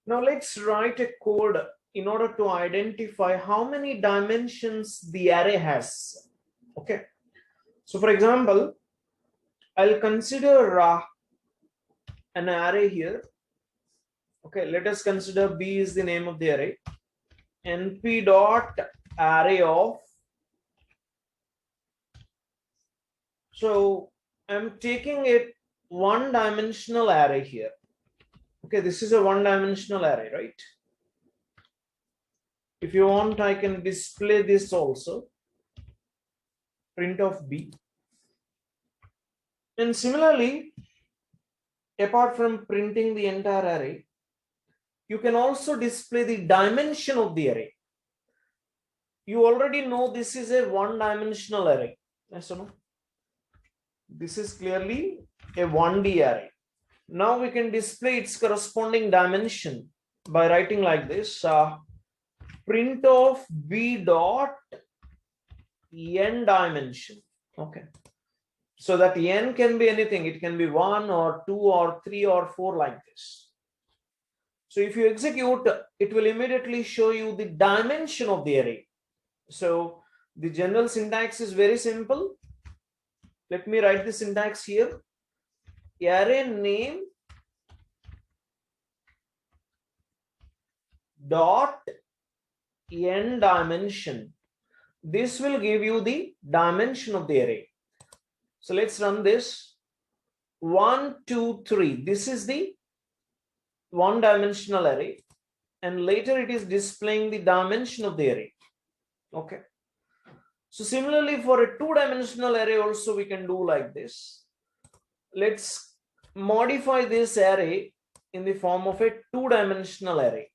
Now let's write a code in order to identify how many dimensions the array has. Okay. So for example, I'll consider an array here. Okay, let us consider B is the name of the array. np dot array of. So I'm taking a one-dimensional array here. Okay, this is a one-dimensional array, right? If you want, I can display this also. Print of B. And similarly, apart from printing the entire array, you can also display the dimension of the array. You already know this is a one-dimensional array. Yes or no? This is clearly a 1D array. Now we can display its corresponding dimension by writing like this: print of B dot n dimension. Okay. So that n can be anything. It can be 1 or 2 or 3 or 4 like this. So if you execute, it will immediately show you the dimension of the array. So the general syntax is very simple. Let me write the syntax here. Array name dot n dimension. This will give you the dimension of the array. So let's run this. 1, 2, 3. This is the one-dimensional array, and later it is displaying the dimension of the array. Okay. So similarly, for a two-dimensional array also we can do like this. Let's modify this array in the form of a two-dimensional array.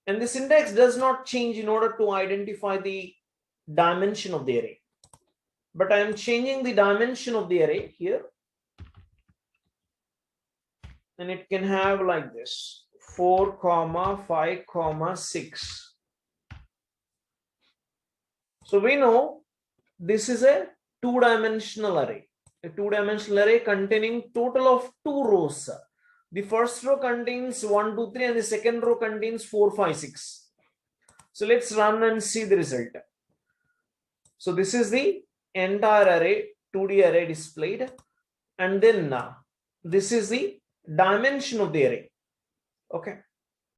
And the syntax does not change in order to identify the dimension of the array. But I am changing the dimension of the array here. And it can have like this: 4, 5, 6. So we know this is a two-dimensional array. A two-dimensional array containing total of 2 rows. The first row contains 1, 2, 3, and the second row contains 4, 5, 6. So let's run and see the result. So this is the entire array, 2D array displayed. And then this is the dimension of the array. Okay.